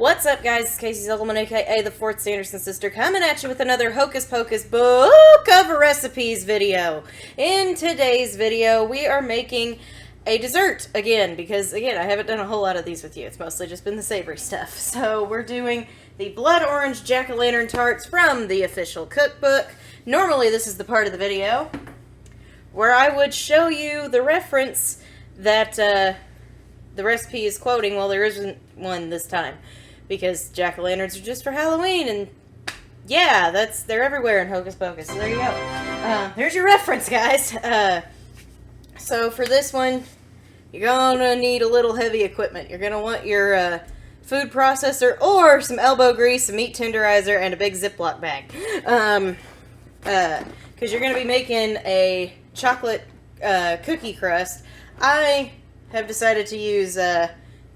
What's up, guys? It's Casey Zillman, aka the Fourth Sanderson Sister, coming at you with another Hocus Pocus Book of Recipes video. In today's video, we are making a dessert again, because again, I haven't done a whole lot of these with you. It's mostly just been the savory stuff. So we're doing the blood orange jack-o'-lantern tarts from the official cookbook. Normally, this is the part of the video where I would show you the reference that the recipe is quoting. Well, there isn't one this time, because jack-o'-lanterns are just for Halloween, and yeah, they're everywhere in Hocus Pocus, so there you go. There's your reference, guys. So for this one, you're gonna need a little heavy equipment. You're gonna want your food processor, or some elbow grease, a meat tenderizer, and a big Ziploc bag. Because you're gonna be making a chocolate cookie crust. I have decided to use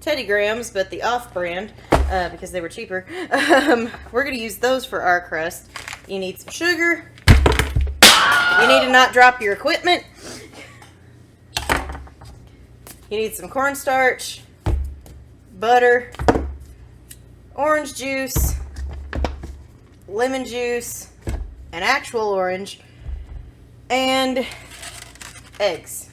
Teddy Grahams, but the off-brand, because they were cheaper. We're going to use those for our crust. You need some sugar. You need to not drop your equipment. You need some cornstarch, butter, orange juice, lemon juice, an actual orange, and eggs.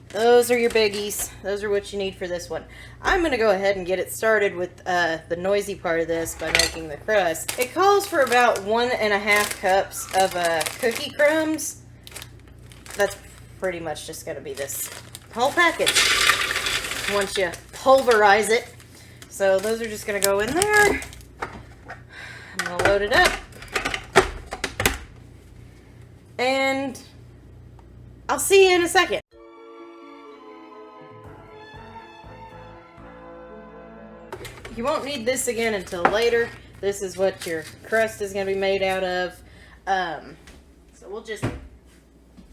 Those are your biggies. Those are what you need for this one. I'm going to go ahead and get it started with the noisy part of this by making the crust. It calls for about 1.5 cups of cookie crumbs. That's pretty much just going to be this whole package once you pulverize it. So those are just going to go in there. I'm going to load it up. And I'll see you in a second. You won't need this again until later. This is what your crust is going to be made out of. So we'll just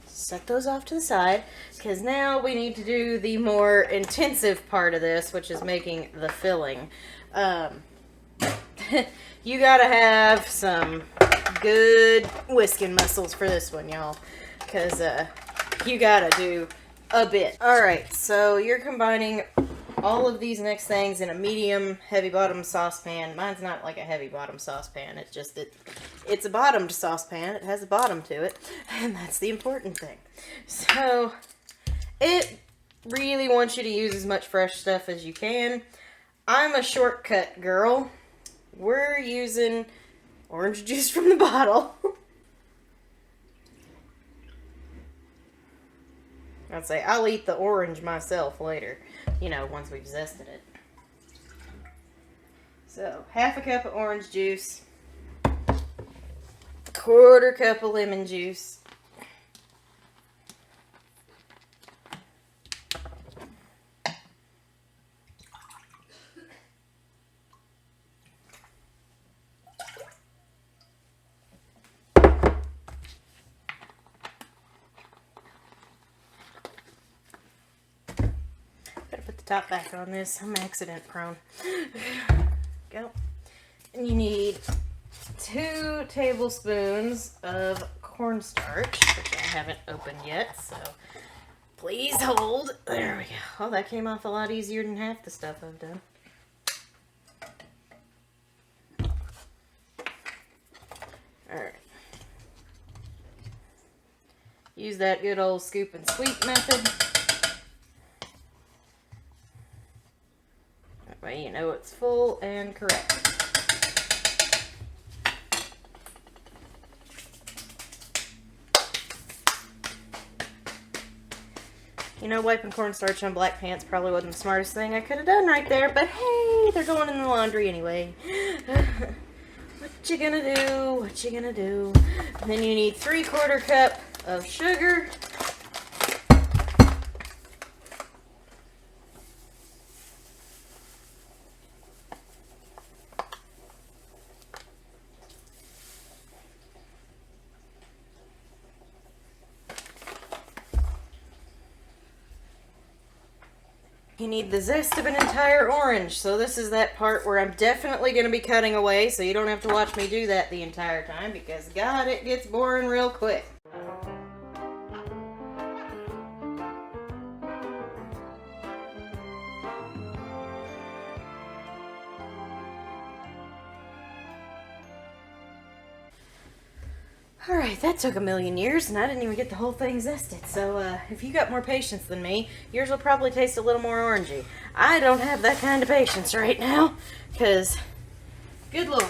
set those off to the side, because now we need to do the more intensive part of this, which is making the filling. You gotta have some good whisking muscles for this one, y'all, because you gotta do a bit. Alright, so you're combining all of these next things in a medium heavy bottom saucepan. Mine's not like a heavy bottom saucepan. It's just it's a bottomed saucepan. It has a bottom to it, and that's the important thing. So it really wants you to use as much fresh stuff as you can. I'm a shortcut girl. We're using orange juice from the bottle. I'd say I'll eat the orange myself later, you know, once we've zested it. So, 1/2 cup of orange juice, 1/4 cup of lemon juice, top back on this. I'm accident prone. Go. And you need 2 tablespoons of cornstarch, which I haven't opened yet, so please hold. There we go. Oh, that came off a lot easier than half the stuff I've done. Alright. Use that good old scoop and sweep method. Way you know it's full and correct. You know, wiping cornstarch on black pants probably wasn't the smartest thing I could have done right there, but hey, they're going in the laundry anyway. What you gonna do? What you gonna do? And then you need 3/4 cup of sugar. You need the zest of an entire orange, so this is that part where I'm definitely going to be cutting away, so you don't have to watch me do that the entire time, because God, it gets boring real quick. Alright, that took a million years and I didn't even get the whole thing zested. So if you got more patience than me, yours will probably taste a little more orangey. I don't have that kind of patience right now because, good lord,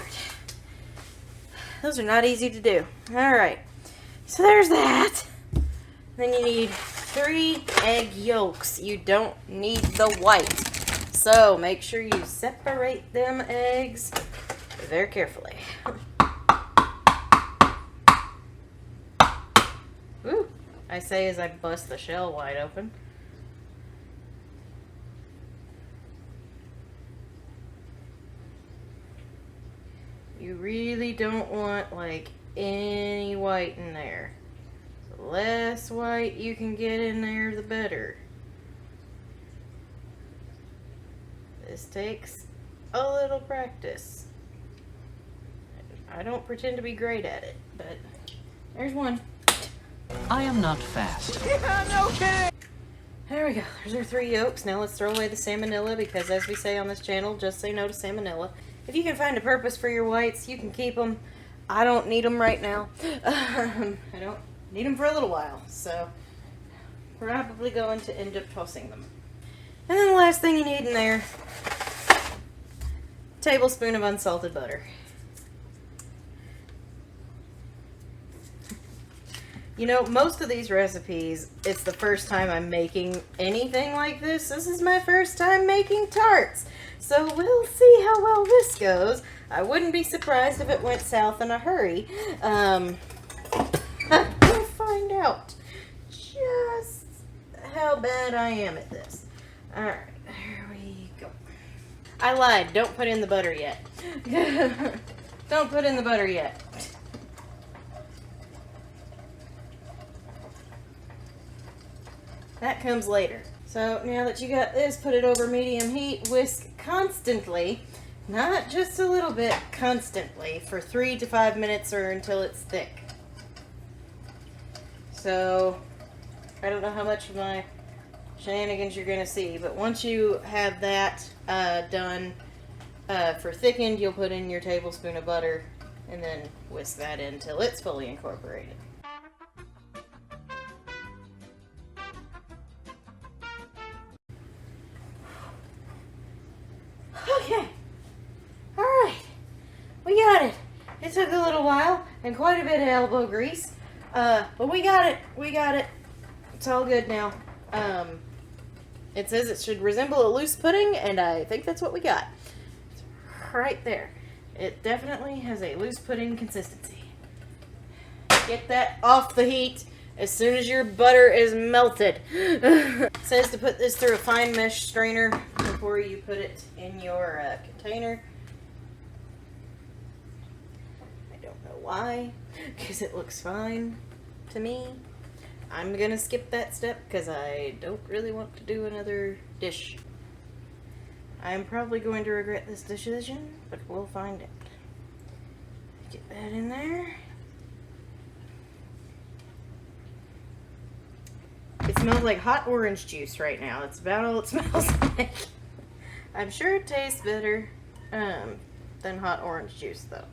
those are not easy to do. Alright, so there's that. Then you need 3 egg yolks. You don't need the white. So make sure you separate them eggs very carefully. Ooh, I say as I bust the shell wide open. You really don't want like any white in there. The less white you can get in there, the better. This takes a little practice. I don't pretend to be great at it, but there's one. I am not fast. Yeah, no kidding! There we go. There's our 3 yolks. Now let's throw away the salmonella because, as we say on this channel, just say no to salmonella. If you can find a purpose for your whites, you can keep them. I don't need them right now. I don't need them for a little while, so probably going to end up tossing them. And then the last thing you need in there, tablespoon of unsalted butter. You know, most of these recipes, it's the first time I'm making anything like this. This is my first time making tarts. So we'll see how well this goes. I wouldn't be surprised if it went south in a hurry. We'll find out just how bad I am at this. Alright, here we go. I lied. Don't put in the butter yet. Don't put in the butter yet. That comes later. So now that you got this, put it over medium heat, whisk constantly, not just a little bit, constantly, for 3 to 5 minutes or until it's thick. So, I don't know how much of my shenanigans you're going to see, but once you have that done for thickened, you'll put in your tablespoon of butter and then whisk that in until it's fully incorporated. Okay, alright, we got it. It took a little while and quite a bit of elbow grease, but we got it, it's all good now. It says it should resemble a loose pudding, and I think that's what we got. It's right there. It definitely has a loose pudding consistency. Get that off the heat as soon as your butter is melted. It says to put this through a fine mesh strainer before you put it in your container. I don't know why, because it looks fine to me. I'm gonna skip that step because I don't really want to do another dish. I'm probably going to regret this decision, but we'll find out. Get that in there. It smells like hot orange juice right now. That's about all it smells like. I'm sure it tastes better than hot orange juice, though.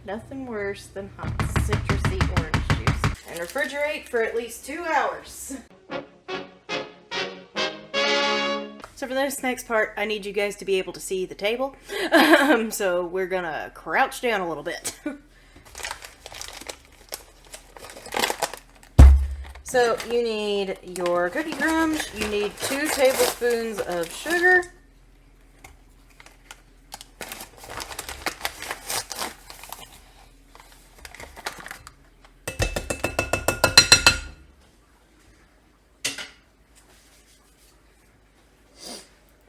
Nothing worse than hot citrusy orange juice. And refrigerate for at least 2 hours. So for this next part, I need you guys to be able to see the table. So we're gonna crouch down a little bit. So you need your cookie crumbs, you need 2 tablespoons of sugar,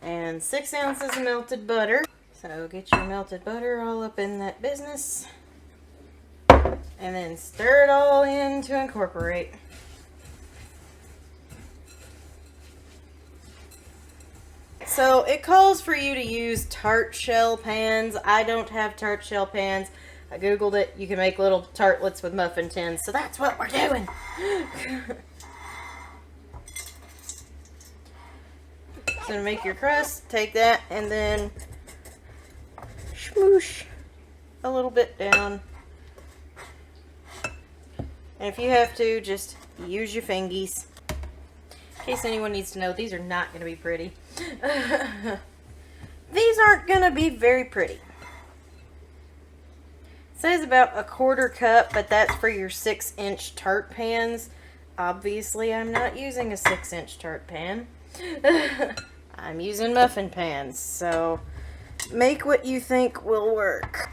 and 6 ounces of melted butter. So get your melted butter all up in that business, and then stir it all in to incorporate. So it calls for you to use tart shell pans. I don't have tart shell pans. I googled it. You can make little tartlets with muffin tins. So that's what we're doing. So to make your crust, take that and then smoosh a little bit down And if you have to, just use your fingies. In case anyone needs to know, these are not going to be pretty. These aren't going to be very pretty. It says about a 1/4 cup, but that's for your 6-inch tart pans. Obviously, I'm not using a 6-inch tart pan. I'm using muffin pans, so make what you think will work.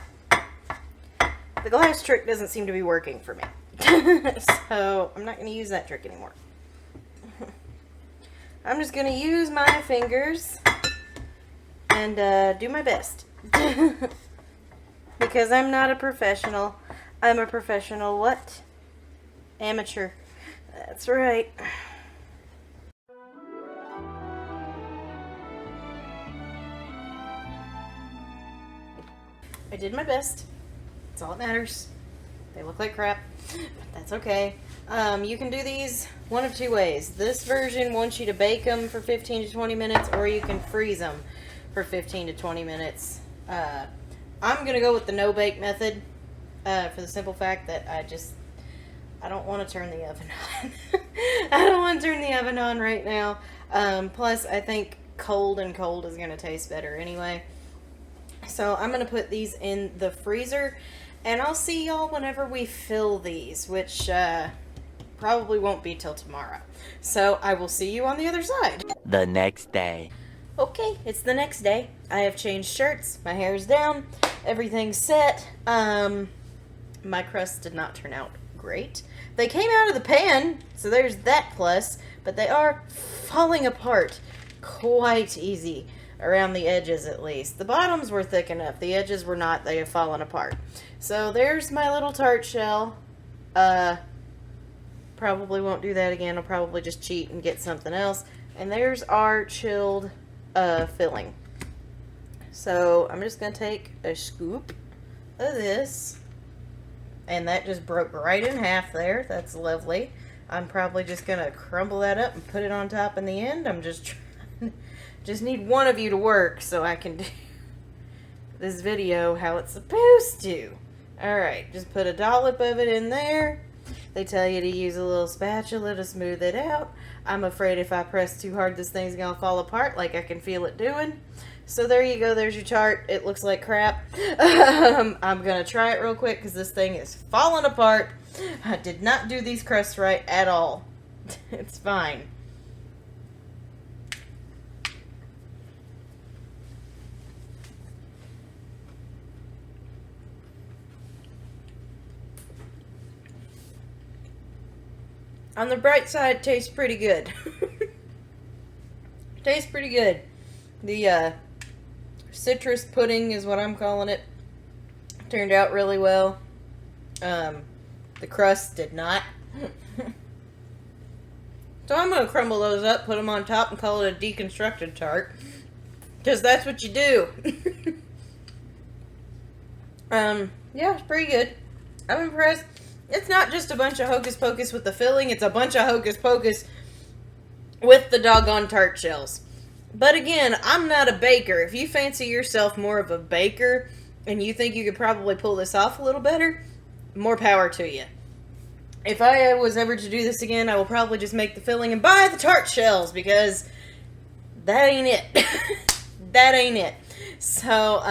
The glass trick doesn't seem to be working for me. So, I'm not going to use that trick anymore. I'm just going to use my fingers and do my best. Because I'm not a professional. I'm a professional what? Amateur. That's right. I did my best. That's all that matters. They look like crap, but that's okay. You can do these one of 2 ways. This version wants you to bake them for 15 to 20 minutes, or you can freeze them for 15 to 20 minutes. I'm going to go with the no-bake method for the simple fact that I don't want to turn the oven on. I don't want to turn the oven on right now. Plus, I think cold is going to taste better anyway. So I'm going to put these in the freezer. And I'll see y'all whenever we fill these, which probably won't be till tomorrow. So I will see you on the other side. The next day. Okay, it's the next day. I have changed shirts. My hair's down. Everything's set. My crusts did not turn out great. They came out of the pan, so there's that plus. But they are falling apart quite easy. Around the edges, at least. The bottoms were thick enough. The edges were not. They have fallen apart. So there's my little tart shell. Probably won't do that again. I'll probably just cheat and get something else. And there's our chilled filling. So I'm just going to take a scoop of this. And that just broke right in half there. That's lovely. I'm probably just going to crumble that up and put it on top in the end. I'm just trying... Just need one of you to work so I can do this video how it's supposed to. Alright, just put a dollop of it in there. They tell you to use a little spatula to smooth it out. I'm afraid if I press too hard, this thing's going to fall apart like I can feel it doing. So there you go, there's your tart. It looks like crap. I'm going to try it real quick because this thing is falling apart. I did not do these crusts right at all. It's fine. On the bright side, it tastes pretty good. Tastes pretty good. The citrus pudding is what I'm calling it. Turned out really well. The crust did not. So I'm going to crumble those up, put them on top, and call it a deconstructed tart. Because that's what you do. Yeah, it's pretty good. I'm impressed. It's not just a bunch of Hocus Pocus with the filling, it's a bunch of Hocus Pocus with the doggone tart shells. But again, I'm not a baker. If you fancy yourself more of a baker, and you think you could probably pull this off a little better, more power to you. If I was ever to do this again, I will probably just make the filling and buy the tart shells, because that ain't it. That ain't it. So,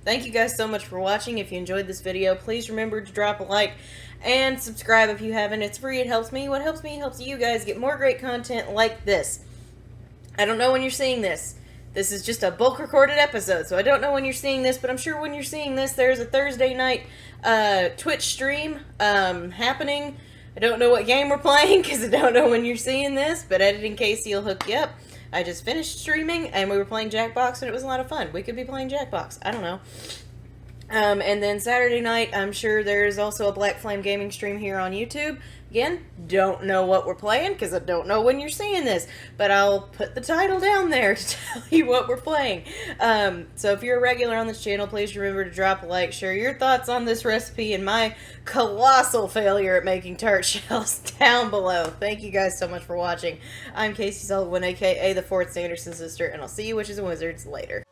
thank you guys so much for watching. If you enjoyed this video, please remember to drop a like and subscribe if you haven't. It's free. It helps me. What helps me helps you guys get more great content like this. I don't know when you're seeing this. This is just a bulk recorded episode, so I don't know when you're seeing this, but I'm sure when you're seeing this, there's a Thursday night Twitch stream happening. I don't know what game we're playing because I don't know when you're seeing this, but Editing Casey will hook you up. I just finished streaming, and we were playing Jackbox, and it was a lot of fun. We could be playing Jackbox. I don't know. And then Saturday night, I'm sure there's also a Black Flame Gaming stream here on YouTube. Again, don't know what we're playing, because I don't know when you're seeing this. But I'll put the title down there to tell you what we're playing. So if you're a regular on this channel, please remember to drop a like, share your thoughts on this recipe, and my colossal failure at making tart shells down below. Thank you guys so much for watching. I'm Casey Sullivan, a.k.a. the Fourth Sanderson Sister, and I'll see you witches and wizards later.